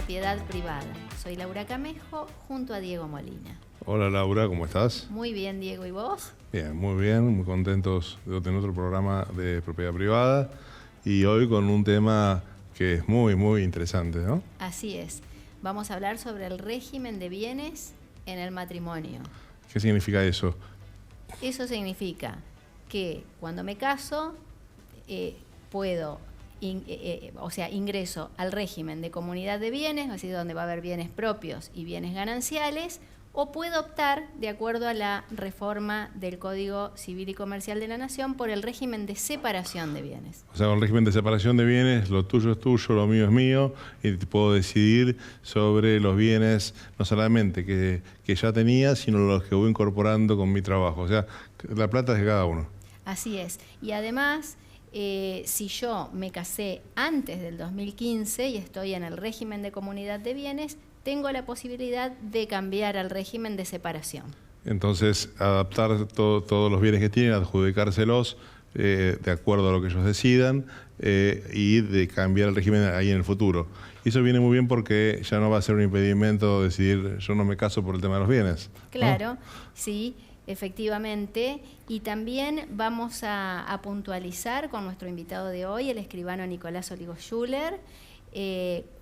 propiedad privada. Soy Laura Camejo, junto a Diego Molina. Hola Laura, ¿cómo estás? Muy bien, Diego, ¿y vos? Bien, muy contentos de tener otro programa de propiedad privada y hoy con un tema que es muy interesante, ¿no? Así es. Vamos a hablar sobre el régimen de bienes en el matrimonio. ¿Qué significa eso? Eso significa que cuando me caso ingreso al régimen de comunidad de bienes, así donde va a haber bienes propios y bienes gananciales, o puedo optar, de acuerdo a la reforma del Código Civil y Comercial de la Nación, por el régimen de separación de bienes. O sea, con el régimen de separación de bienes, lo tuyo es tuyo, lo mío es mío, y puedo decidir sobre los bienes, no solamente que ya tenía, sino los que voy incorporando con mi trabajo. O sea, la plata es de cada uno. Así es. Y además, si yo me casé antes del 2015 y estoy en el régimen de comunidad de bienes, tengo la posibilidad de cambiar al régimen de separación. Entonces, adaptar todos los bienes que tienen, adjudicárselos de acuerdo a lo que ellos decidan y de cambiar el régimen ahí en el futuro. Y eso viene muy bien porque ya no va a ser un impedimento decidir yo no me caso por el tema de los bienes, ¿no? Claro, sí, efectivamente. Y también vamos a puntualizar con nuestro invitado de hoy, el escribano Nicolás Oligo-Schuller,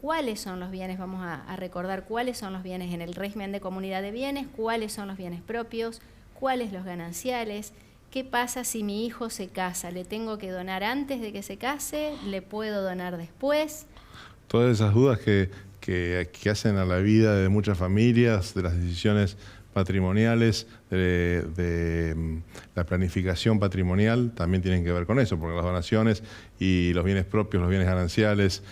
cuáles son los bienes, vamos a recordar cuáles son los bienes en el régimen de comunidad de bienes, cuáles son los bienes propios, cuáles los gananciales, qué pasa si mi hijo se casa, le tengo que donar antes de que se case, le puedo donar después. Todas esas dudas que hacen a la vida de muchas familias, de las decisiones patrimoniales, de la planificación patrimonial, también tienen que ver con eso, porque las donaciones y los bienes propios, los bienes gananciales,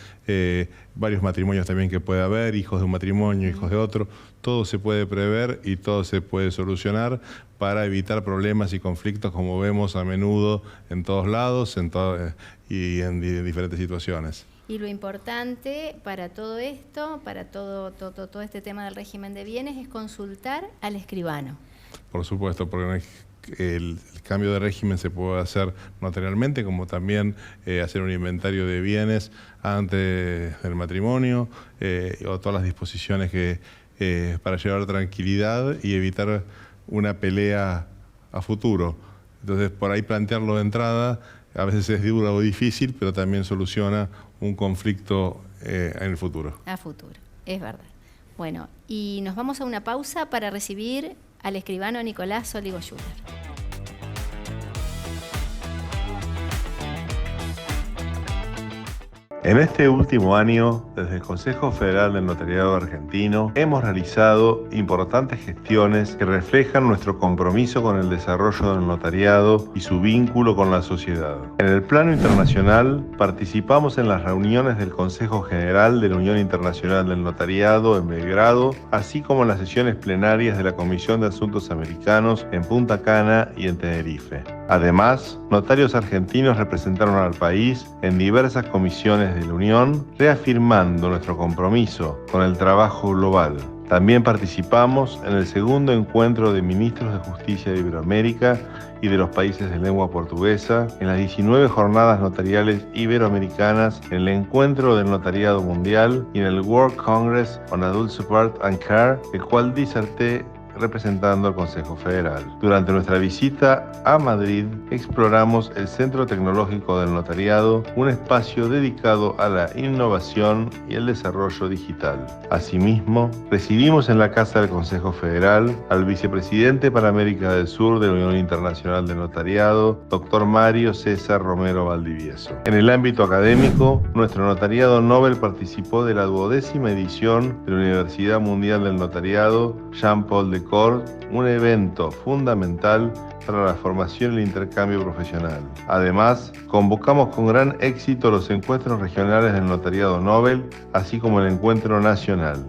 varios matrimonios también que puede haber, hijos de un matrimonio, hijos de otro, todo se puede prever y todo se puede solucionar para evitar problemas y conflictos como vemos a menudo en todos lados y en diferentes situaciones. Y lo importante para todo esto, para todo este tema del régimen de bienes, es consultar al escribano. Por supuesto, porque el cambio de régimen se puede hacer notarialmente, como también hacer un inventario de bienes antes del matrimonio, o todas las disposiciones para llevar tranquilidad y evitar una pelea a futuro. Entonces, por ahí plantearlo de entrada, a veces es duro o difícil, pero también soluciona un conflicto en el futuro. A futuro, es verdad. Bueno, y nos vamos a una pausa para recibir al escribano Nicolás Oligo-Schuller. En este último año, desde el Consejo Federal del Notariado Argentino, hemos realizado importantes gestiones que reflejan nuestro compromiso con el desarrollo del notariado y su vínculo con la sociedad. En el plano internacional, participamos en las reuniones del Consejo General de la Unión Internacional del Notariado en Belgrado, así como en las sesiones plenarias de la Comisión de Asuntos Americanos en Punta Cana y en Tenerife. Además, notarios argentinos representaron al país en diversas comisiones de la Unión, reafirmando nuestro compromiso con el trabajo global. También participamos en el segundo encuentro de ministros de Justicia de Iberoamérica y de los países de lengua portuguesa, en las 19 jornadas notariales iberoamericanas, en el encuentro del notariado mundial y en el World Congress on Adult Support and Care, el cual diserté representando al Consejo Federal. Durante nuestra visita a Madrid, exploramos el Centro Tecnológico del Notariado, un espacio dedicado a la innovación y el desarrollo digital. Asimismo, recibimos en la Casa del Consejo Federal al vicepresidente para América del Sur de la Unión Internacional de Notariado, Dr. Mario César Romero Valdivieso. En el ámbito académico, nuestro notariado Nobel participó de la 12ª edición de la Universidad Mundial del Notariado, Jean-Paul de Cort, un evento fundamental para la formación y el intercambio profesional. Además, convocamos con gran éxito los encuentros regionales del Notariado Nobel, así como el encuentro nacional.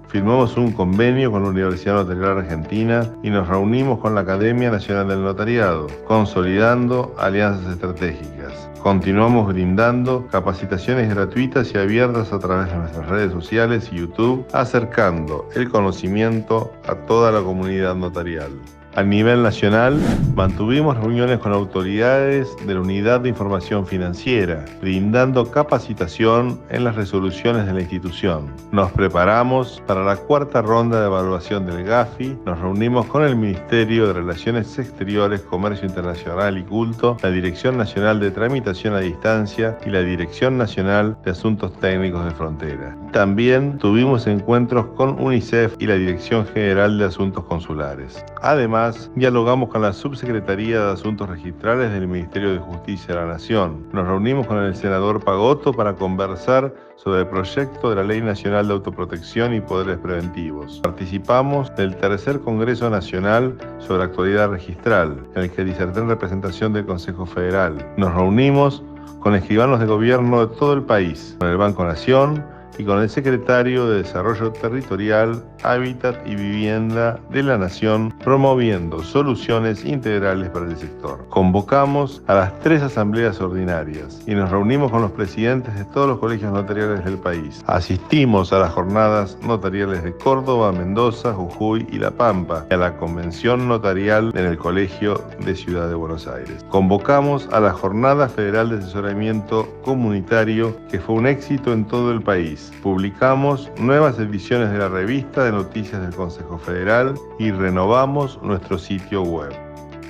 Firmamos un convenio con la Universidad Notarial Argentina y nos reunimos con la Academia Nacional del Notariado, consolidando alianzas estratégicas. Continuamos brindando capacitaciones gratuitas y abiertas a través de nuestras redes sociales y YouTube, acercando el conocimiento a toda la comunidad notarial. A nivel nacional, mantuvimos reuniones con autoridades de la Unidad de Información Financiera, brindando capacitación en las resoluciones de la institución. Nos preparamos para la cuarta ronda de evaluación del GAFI, nos reunimos con el Ministerio de Relaciones Exteriores, Comercio Internacional y Culto, la Dirección Nacional de Tramitación a Distancia y la Dirección Nacional de Asuntos Técnicos de Frontera. También tuvimos encuentros con UNICEF y la Dirección General de Asuntos Consulares. Además, dialogamos con la Subsecretaría de Asuntos Registrales del Ministerio de Justicia de la Nación. Nos reunimos con el senador Pagotto para conversar sobre el proyecto de la Ley Nacional de Autoprotección y Poderes Preventivos. Participamos del tercer Congreso Nacional sobre Actualidad Registral, en el que diserté en representación del Consejo Federal. Nos reunimos con escribanos de gobierno de todo el país, con el Banco Nación y con el Secretario de Desarrollo Territorial, Hábitat y Vivienda de la Nación, promoviendo soluciones integrales para el sector. Convocamos a las 3 asambleas ordinarias y nos reunimos con los presidentes de todos los colegios notariales del país. Asistimos a las jornadas notariales de Córdoba, Mendoza, Jujuy y La Pampa y a la convención notarial en el Colegio de Ciudad de Buenos Aires. Convocamos a la Jornada Federal de Asesoramiento Comunitario, que fue un éxito en todo el país. Publicamos nuevas ediciones de la revista de noticias del Consejo Federal y renovamos nuestro sitio web.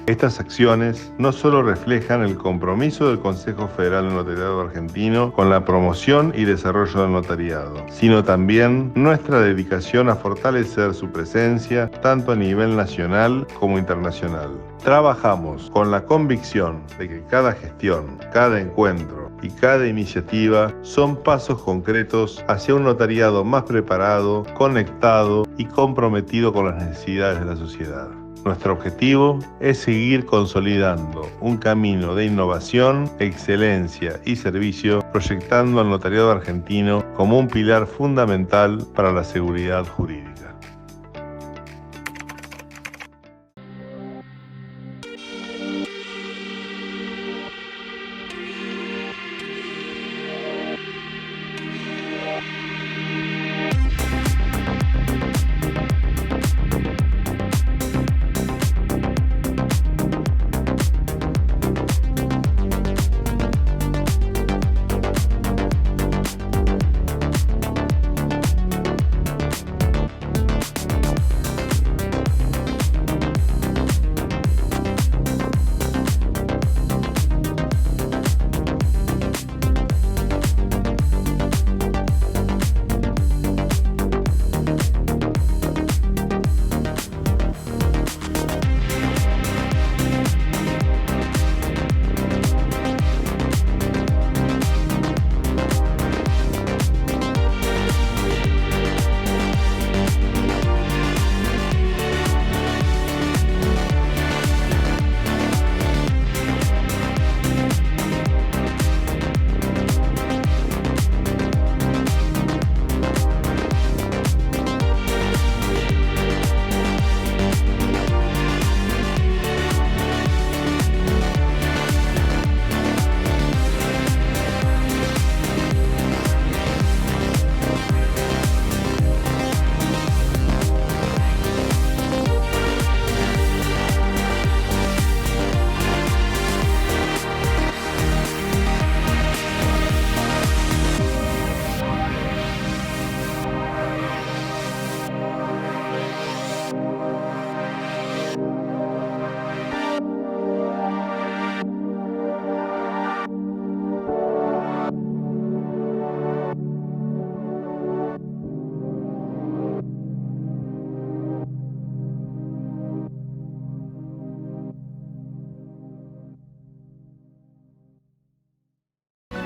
Estas acciones no solo reflejan el compromiso del Consejo Federal del Notariado Argentino con la promoción y desarrollo del notariado, sino también nuestra dedicación a fortalecer su presencia tanto a nivel nacional como internacional. Trabajamos con la convicción de que cada gestión, cada encuentro y cada iniciativa son pasos concretos hacia un notariado más preparado, conectado y comprometido con las necesidades de la sociedad. Nuestro objetivo es seguir consolidando un camino de innovación, excelencia y servicio, proyectando al notariado argentino como un pilar fundamental para la seguridad jurídica.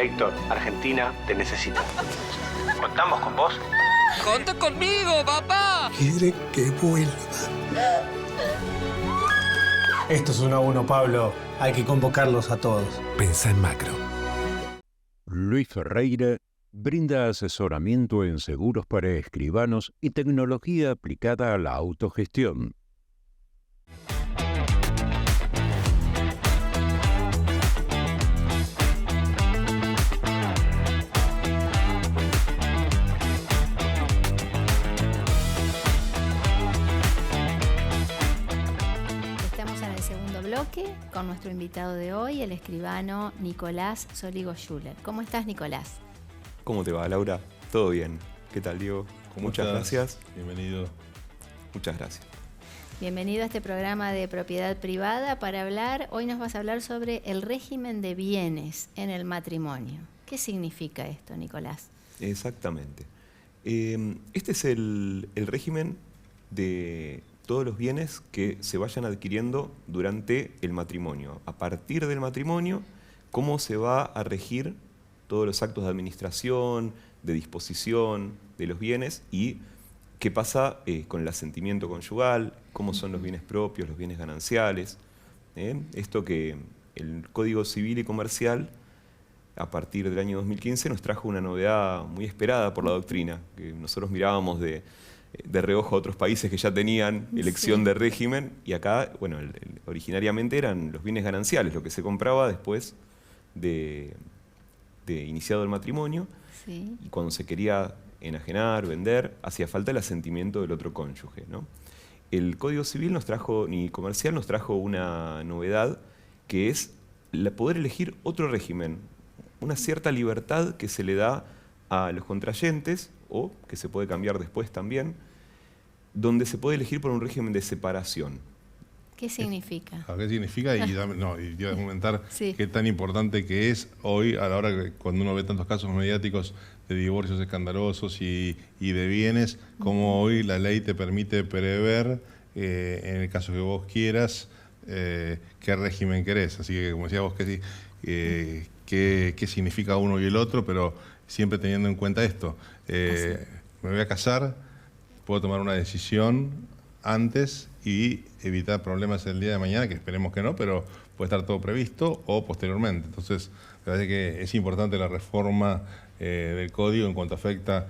Héctor, Argentina te necesita. ¿Contamos con vos? ¡Conta conmigo, papá! Quiere que vuelva. Esto es 1-1, Pablo. Hay que convocarlos a todos. Pensá en macro. Luis Ferreira brinda asesoramiento en seguros para escribanos y tecnología aplicada a la autogestión. bloque con nuestro invitado de hoy, el escribano Nicolás Soligo Schuller. ¿Cómo estás, Nicolás? ¿Cómo te va, Laura? ¿Todo bien? ¿Qué tal, Diego? Muchas gracias. Bienvenido. Muchas gracias. Bienvenido a este programa de propiedad privada para hablar. Hoy nos vas a hablar sobre el régimen de bienes en el matrimonio. ¿Qué significa esto, Nicolás? Exactamente. Este es el régimen de todos los bienes que se vayan adquiriendo durante el matrimonio. A partir del matrimonio, cómo se va a regir todos los actos de administración, de disposición de los bienes y qué pasa con el asentimiento conyugal, cómo son los bienes propios, los bienes gananciales. Esto que el Código Civil y Comercial, a partir del año 2015, nos trajo una novedad muy esperada por la doctrina, que nosotros mirábamos de reojo a otros países que ya tenían elección de régimen, y acá, bueno, originariamente eran los bienes gananciales, lo que se compraba después de iniciado el matrimonio, y cuando se quería enajenar, vender, hacía falta el asentimiento del otro cónyuge, ¿no? El Código Civil ni Comercial nos trajo una novedad, que es poder elegir otro régimen, una cierta libertad que se le da a los contrayentes, o que se puede cambiar después también, donde se puede elegir por un régimen de separación. ¿Qué significa? ¿Qué significa? Y quiero comentar Sí. qué tan importante que es hoy, a la hora que cuando uno ve tantos casos mediáticos de divorcios escandalosos y de bienes, como hoy la ley te permite prever, en el caso que vos quieras, qué régimen querés. Así que, como decía vos, qué significa uno y el otro, pero siempre teniendo en cuenta esto. Me voy a casar, puedo tomar una decisión antes y evitar problemas el día de mañana, que esperemos que no, pero puede estar todo previsto, o posteriormente. Entonces, me parece que es importante la reforma del código en cuanto afecta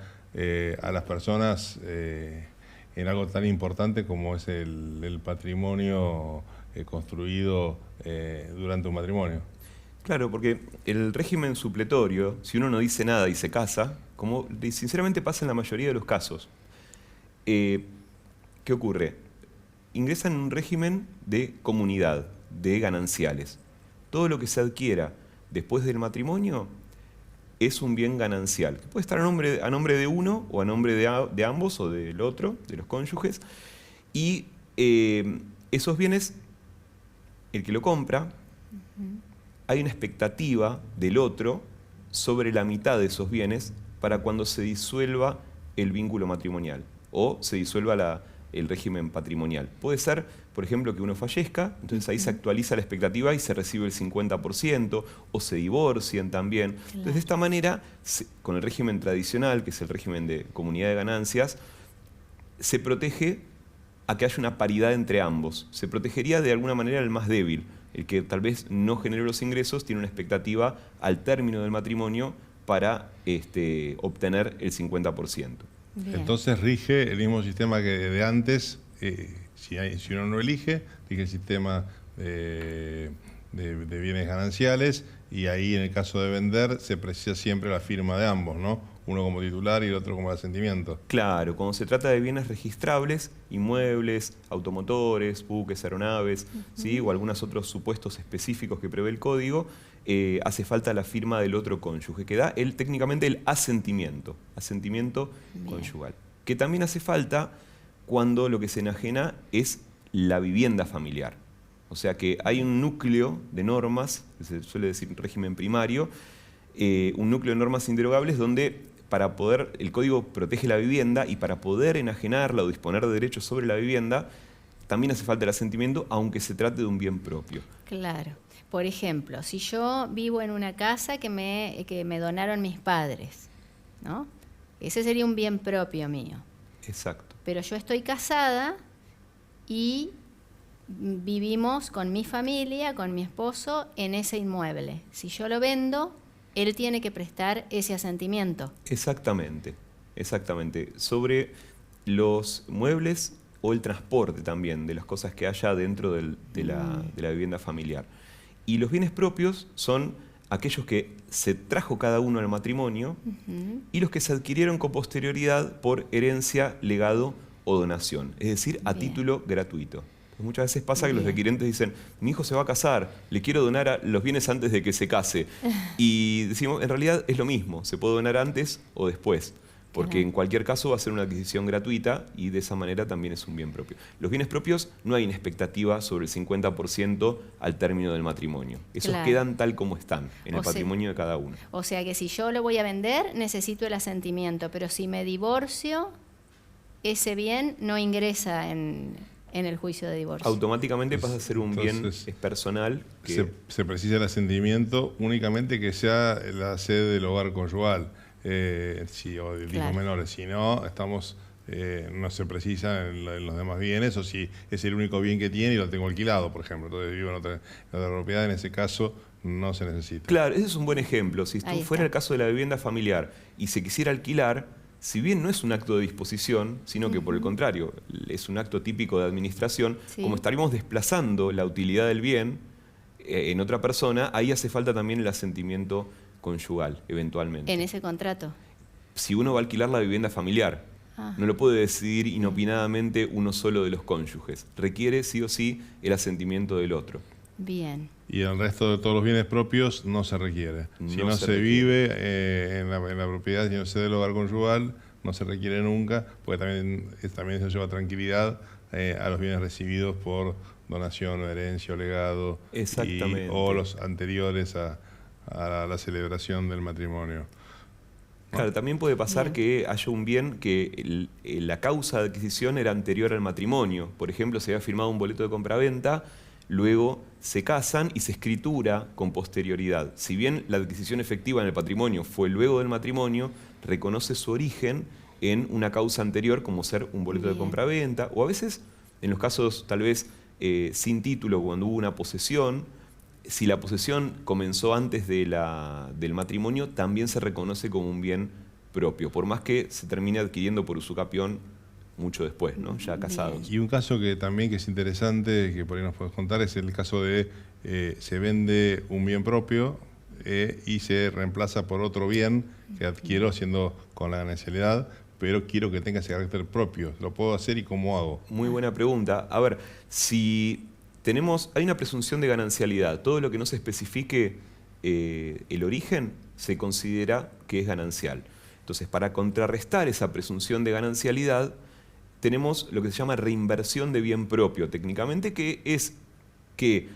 a las personas en algo tan importante como es el patrimonio construido durante un matrimonio. Claro, porque el régimen supletorio, si uno no dice nada y se casa, como sinceramente pasa en la mayoría de los casos, ¿qué ocurre? Ingresan en un régimen de comunidad, de gananciales. Todo lo que se adquiera después del matrimonio es un bien ganancial, que puede estar a nombre de uno o a nombre de ambos o del otro, de los cónyuges, y esos bienes, el que lo compra, hay una expectativa del otro sobre la mitad de esos bienes para cuando se disuelva el vínculo matrimonial o se disuelva el régimen patrimonial. Puede ser, por ejemplo, que uno fallezca, entonces ahí se actualiza la expectativa y se recibe el 50%, o se divorcien también. Claro. Entonces, de esta manera, con el régimen tradicional, que es el régimen de comunidad de ganancias, se protege a que haya una paridad entre ambos. Se protegería de alguna manera al más débil. El que tal vez no generó los ingresos tiene una expectativa al término del matrimonio para obtener el 50%. Bien. Entonces rige el mismo sistema que de antes, si uno no elige, rige el sistema de bienes gananciales, y ahí en el caso de vender se precisa siempre la firma de ambos, ¿no? Uno como titular y el otro como asentimiento. Claro, cuando se trata de bienes registrables, inmuebles, automotores, buques, aeronaves, ¿sí? O algunos otros supuestos específicos que prevé el código, hace falta la firma del otro cónyuge, que da técnicamente el asentimiento conyugal. Que también hace falta cuando lo que se enajena es la vivienda familiar. O sea que hay un núcleo de normas, que se suele decir régimen primario, un núcleo de normas inderogables donde el código protege la vivienda, y para poder enajenarla o disponer de derechos sobre la vivienda, también hace falta el asentimiento, aunque se trate de un bien propio. Claro. Por ejemplo, si yo vivo en una casa que me donaron mis padres, ¿no? Ese sería un bien propio mío. Exacto. Pero yo estoy casada y vivimos con mi familia, con mi esposo, en ese inmueble. Si yo lo vendo, él tiene que prestar ese asentimiento. Exactamente. Sobre los muebles o el transporte también de las cosas que haya dentro de la vivienda familiar. Y los bienes propios son aquellos que se trajo cada uno al matrimonio y los que se adquirieron con posterioridad por herencia, legado o donación, es decir, a título gratuito. Muchas veces pasa que los requirentes dicen, mi hijo se va a casar, le quiero donar los bienes antes de que se case. Y decimos, en realidad es lo mismo, se puede donar antes o después, porque en cualquier caso va a ser una adquisición gratuita y de esa manera también es un bien propio. Los bienes propios no hay una expectativa sobre el 50% al término del matrimonio. Esos quedan tal como están en el patrimonio de cada uno. O sea que si yo lo voy a vender, necesito el asentimiento, pero si me divorcio, ese bien no ingresa en el juicio de divorcio. Automáticamente pasa a ser un bien personal. Que se precisa el asentimiento únicamente que sea la sede del hogar conyugal, o de hijos menores. Si no, no se precisa en los demás bienes, o si es el único bien que tiene y lo tengo alquilado, por ejemplo. Entonces vivo en otra propiedad, en ese caso no se necesita. Claro, ese es un buen ejemplo. Si fuera el caso de la vivienda familiar y se quisiera alquilar, si bien no es un acto de disposición, sino que por el contrario, es un acto típico de administración, como estaríamos desplazando la utilidad del bien en otra persona, ahí hace falta también el asentimiento conyugal, eventualmente. En ese contrato. Si uno va a alquilar la vivienda familiar, no lo puede decidir inopinadamente uno solo de los cónyuges. Requiere sí o sí el asentimiento del otro. Bien. Y el resto de todos los bienes propios no se requiere. Si no se vive en la propiedad, si no se da el hogar conyugal, no se requiere nunca, porque también eso lleva tranquilidad a los bienes recibidos por donación o herencia o legado. Exactamente. O los anteriores a la celebración del matrimonio. Claro, también puede pasar que haya un bien que la causa de adquisición era anterior al matrimonio. Por ejemplo, se había firmado un boleto de compraventa, luego se casan y se escritura con posterioridad. Si bien la adquisición efectiva en el patrimonio fue luego del matrimonio, reconoce su origen en una causa anterior, como ser un boleto de compraventa, o a veces, en los casos tal vez sin título, cuando hubo una posesión, si la posesión comenzó antes del matrimonio, también se reconoce como un bien propio, por más que se termine adquiriendo por usucapión mucho después, ¿no? Ya casados. Y un caso que también que es interesante, que por ahí nos puedes contar, es el caso de se vende un bien propio y se reemplaza por otro bien que adquiero haciendo con la ganancialidad, pero quiero que tenga ese carácter propio. ¿Lo puedo hacer y cómo hago? Muy buena pregunta. A ver, hay una presunción de ganancialidad. Todo lo que no se especifique el origen se considera que es ganancial. Entonces, para contrarrestar esa presunción de ganancialidad, tenemos lo que se llama reinversión de bien propio, técnicamente, que es que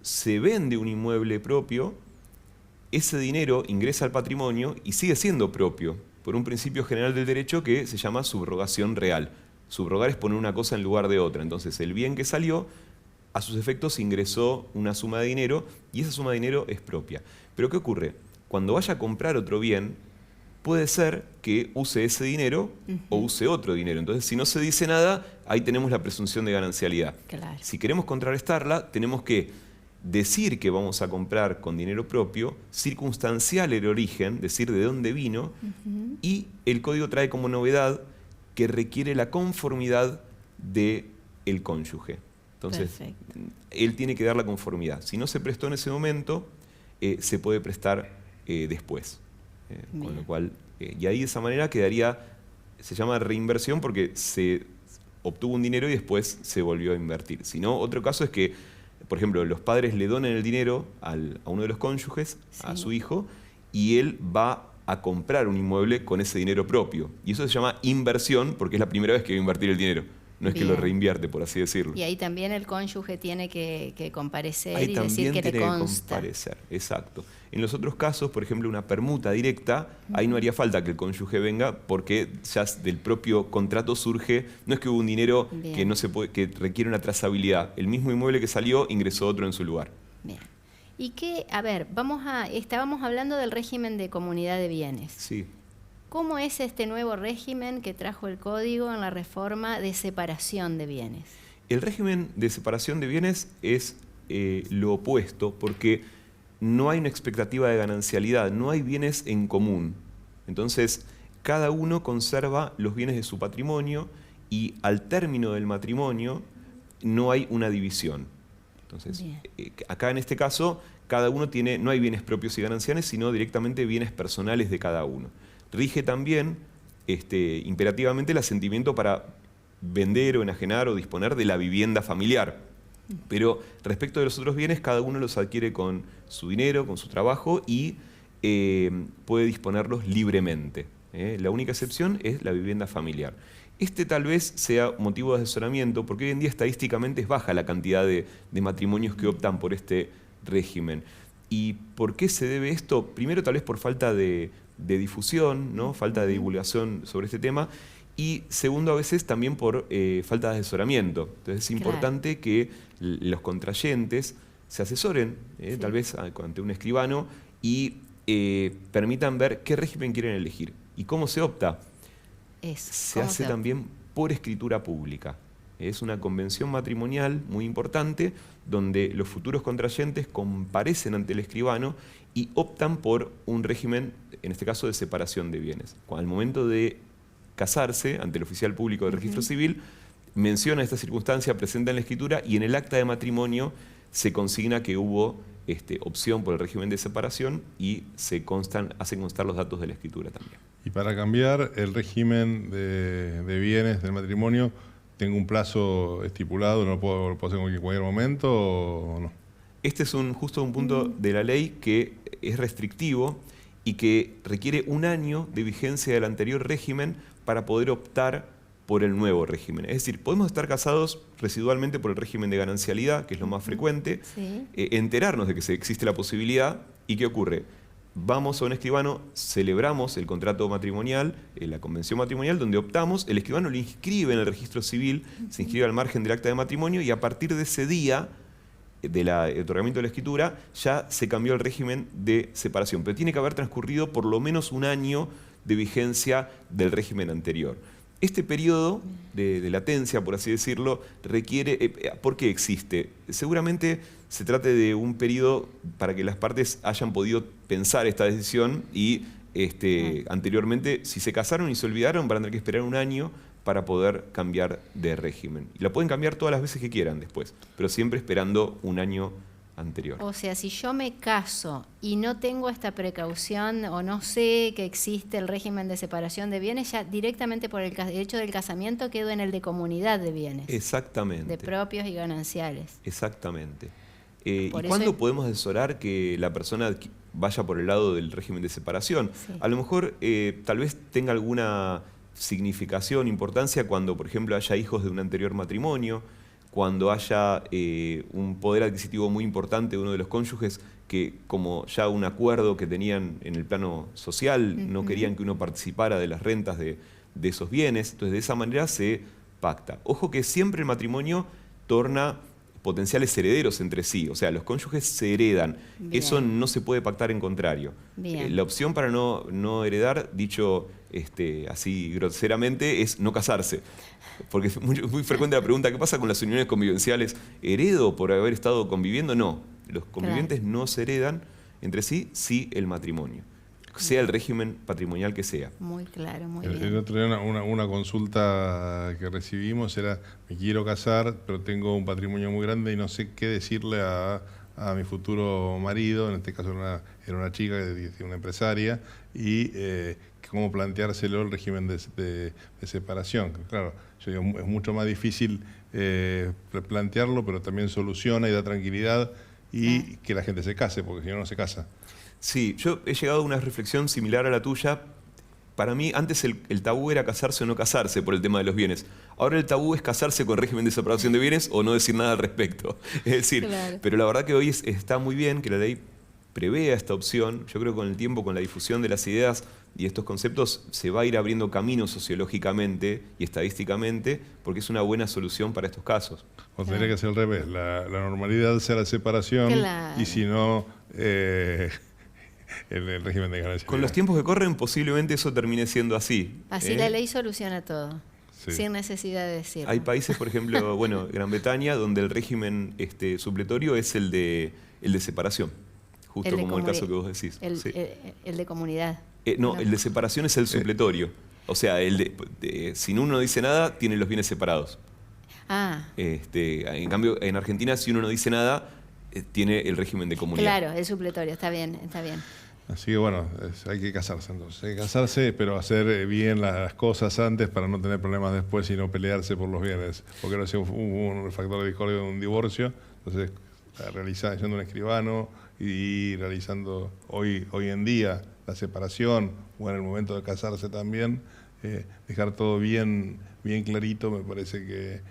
se vende un inmueble propio, ese dinero ingresa al patrimonio y sigue siendo propio, por un principio general del derecho que se llama subrogación real. Subrogar es poner una cosa en lugar de otra. Entonces, el bien que salió, a sus efectos ingresó una suma de dinero y esa suma de dinero es propia. Pero ¿qué ocurre? Cuando vaya a comprar otro bien, puede ser que use ese dinero o use otro dinero. Entonces, si no se dice nada, ahí tenemos la presunción de ganancialidad. Claro. Si queremos contrarrestarla, tenemos que decir que vamos a comprar con dinero propio, circunstancial el origen, decir de dónde vino, y el código trae como novedad que requiere la conformidad del cónyuge. Entonces, él tiene que dar la conformidad. Si no se prestó en ese momento, se puede prestar después. Con lo cual, y ahí de esa manera quedaría, se llama reinversión porque se obtuvo un dinero y después se volvió a invertir. Si no, otro caso es que, por ejemplo, los padres le donan el dinero a uno de los cónyuges, a su hijo, y él va a comprar un inmueble con ese dinero propio. Y eso se llama inversión porque es la primera vez que va a invertir el dinero. No es que lo reinvierte, por así decirlo. Y ahí también el cónyuge tiene que comparecer ahí y decir que le consta. Que comparecer, exacto. En los otros casos, por ejemplo, una permuta directa, ahí no haría falta que el cónyuge venga porque ya del propio contrato surge, no es que hubo un dinero que no se puede, que requiere una trazabilidad. El mismo inmueble que salió ingresó otro en su lugar. Bien. Y que, a ver, estábamos hablando del régimen de comunidad de bienes. Sí. ¿Cómo es este nuevo régimen que trajo el Código en la reforma de separación de bienes? El régimen de separación de bienes es lo opuesto porque no hay una expectativa de ganancialidad, no hay bienes en común. Entonces, cada uno conserva los bienes de su patrimonio y al término del matrimonio no hay una división. Entonces, acá en este caso, cada uno no hay bienes propios y gananciales, sino directamente bienes personales de cada uno. Rige también imperativamente el asentimiento para vender o enajenar o disponer de la vivienda familiar. Pero respecto de los otros bienes, cada uno los adquiere con su dinero, con su trabajo y puede disponerlos libremente. La única excepción es la vivienda familiar. Este tal vez sea motivo de asesoramiento porque hoy en día estadísticamente es baja la cantidad de matrimonios que optan por este régimen. ¿Y por qué se debe esto? Primero tal vez por falta de difusión, ¿no? Falta de divulgación sobre este tema. Y segundo, a veces también por falta de asesoramiento. Entonces es importante que los contrayentes se asesoren, tal vez ante un escribano, y permitan ver qué régimen quieren elegir. ¿Y cómo se opta? Se hace también por escritura pública. Es una convención matrimonial muy importante donde los futuros contrayentes comparecen ante el escribano y optan por un régimen, en este caso, de separación de bienes. Al momento de casarse ante el oficial público del registro civil, menciona esta circunstancia presente en la escritura y en el acta de matrimonio se consigna que hubo opción por el régimen de separación y hacen constar los datos de la escritura también. Y para cambiar el régimen de bienes del matrimonio, ¿tengo un plazo estipulado? ¿No lo puedo hacer en cualquier momento o no? Este es justo un punto de la ley que es restrictivo y que requiere 1 año de vigencia del anterior régimen para poder optar por el nuevo régimen. Es decir, podemos estar casados residualmente por el régimen de ganancialidad, que es lo más frecuente, enterarnos de que existe la posibilidad, ¿y qué ocurre? Vamos a un escribano, celebramos el contrato matrimonial, la convención matrimonial, donde optamos, el escribano lo inscribe en el registro civil, se inscribe al margen del acta de matrimonio y a partir de ese día del otorgamiento de la escritura ya se cambió el régimen de separación. Pero tiene que haber transcurrido por lo menos 1 año de vigencia del régimen anterior. Este periodo de latencia, por así decirlo, requiere... ¿Por qué existe? Seguramente se trate de un periodo para que las partes hayan podido pensar esta decisión y anteriormente, si se casaron y se olvidaron, van a tener que esperar 1 año para poder cambiar de régimen. Y la pueden cambiar todas las veces que quieran después, pero siempre esperando 1 año anterior. O sea, si yo me caso y no tengo esta precaución o no sé que existe el régimen de separación de bienes, ya directamente por el hecho del casamiento quedo en el de comunidad de bienes. Exactamente. De propios y gananciales. Exactamente. ¿Y cuándo podemos asesorar que la persona vaya por el lado del régimen de separación? Sí. A lo mejor tal vez tenga alguna significación, importancia cuando, por ejemplo, haya hijos de un anterior matrimonio, cuando haya un poder adquisitivo muy importante de uno de los cónyuges que, como ya un acuerdo que tenían en el plano social, no querían que uno participara de las rentas de esos bienes. Entonces, de esa manera se pacta. Ojo que siempre el matrimonio torna potenciales herederos entre sí, o sea, los cónyuges se heredan. Bien. Eso no se puede pactar en contrario. La opción para no heredar, dicho así groseramente, es no casarse. Porque es muy frecuente la pregunta, ¿qué pasa con las uniones convivenciales? ¿Heredo por haber estado conviviendo? No, los convivientes no se heredan entre sí, sí el matrimonio, sea el régimen patrimonial que sea. Muy claro, muy bien. El otro día una consulta que recibimos era, me quiero casar, pero tengo un patrimonio muy grande y no sé qué decirle a mi futuro marido, en este caso era una chica, una empresaria, y cómo planteárselo el régimen de separación. Claro, yo digo, es mucho más difícil plantearlo, pero también soluciona y da tranquilidad y que la gente se case, porque si no, no se casa. Sí, yo he llegado a una reflexión similar a la tuya. Para mí, antes el tabú era casarse o no casarse por el tema de los bienes. Ahora el tabú es casarse con régimen de separación de bienes o no decir nada al respecto. Es decir, pero la verdad que hoy está muy bien que la ley prevea esta opción. Yo creo que con el tiempo, con la difusión de las ideas y estos conceptos, se va a ir abriendo camino sociológicamente y estadísticamente, porque es una buena solución para estos casos. O tendría que ser al revés, la normalidad sea la separación y si no... el régimen de ganancias. Con los tiempos que corren, posiblemente eso termine siendo así. Así la ley soluciona todo, sin necesidad de decirlo. Hay países, por ejemplo, Gran Bretaña, donde el régimen supletorio es el de separación, justo como el caso que vos decís. El de comunidad. No, el de separación es el supletorio. O sea, si uno no dice nada, tiene los bienes separados. En cambio, en Argentina, si uno no dice nada, tiene el régimen de comunidad. Claro, el supletorio, está bien, está bien. Así que bueno, hay que casarse entonces. Hay que casarse, pero hacer bien las cosas antes para no tener problemas después y no pelearse por los bienes. Porque no sé, hubo un factor de discordia de un divorcio, entonces yendo un escribano y realizando hoy en día la separación o en el momento de casarse también, dejar todo bien clarito me parece que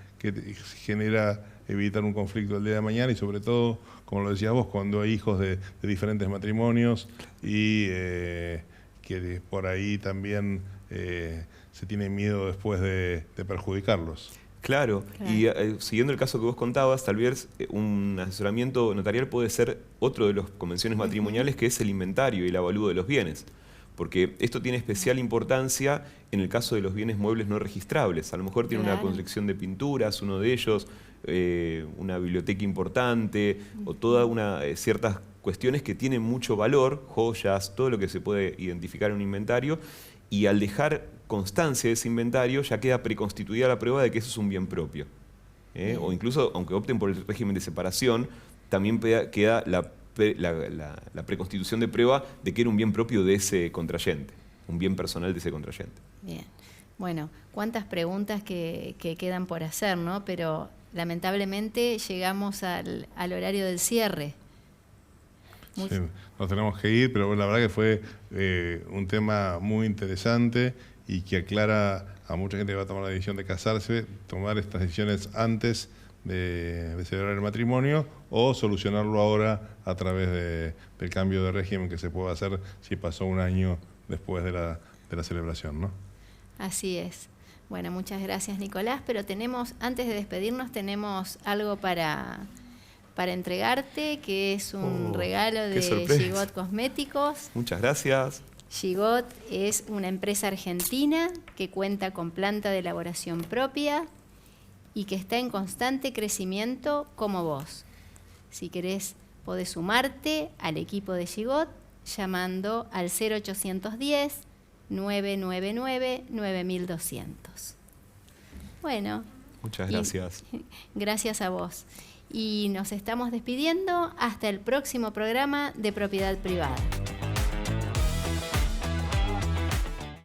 genera evitar un conflicto el día de mañana y sobre todo, como lo decías vos, cuando hay hijos de diferentes matrimonios y que por ahí también se tiene miedo después de perjudicarlos. Claro, y siguiendo el caso que vos contabas, tal vez un asesoramiento notarial puede ser otro de las convenciones matrimoniales, que es el inventario y el avalúo de los bienes. Porque esto tiene especial importancia en el caso de los bienes muebles no registrables. A lo mejor tiene una colección de pinturas, uno de ellos, una biblioteca importante, o todas ciertas cuestiones que tienen mucho valor, joyas, todo lo que se puede identificar en un inventario, y al dejar constancia de ese inventario ya queda preconstituida la prueba de que eso es un bien propio. O incluso, aunque opten por el régimen de separación, también queda la preconstitución de prueba de que era un bien propio de ese contrayente, un bien personal de ese contrayente. Bien. Bueno, cuántas preguntas que quedan por hacer, ¿no? Pero lamentablemente llegamos al horario del cierre. Sí, nos tenemos que ir, pero la verdad que fue un tema muy interesante y que aclara a mucha gente que va a tomar la decisión de casarse, tomar estas decisiones antes de celebrar el matrimonio o solucionarlo ahora a través del cambio de régimen que se puede hacer si pasó un año después de la celebración, ¿no? Así es. Bueno, muchas gracias, Nicolás, pero antes de despedirnos, tenemos algo para entregarte, que es un regalo de Gigot Cosméticos. Muchas gracias. Gigot es una empresa argentina que cuenta con planta de elaboración propia y que está en constante crecimiento como vos. Si querés, podés sumarte al equipo de Gigot llamando al 0810-999-9200. Bueno. Muchas gracias. Gracias a vos. Y nos estamos despidiendo hasta el próximo programa de Propiedad Privada.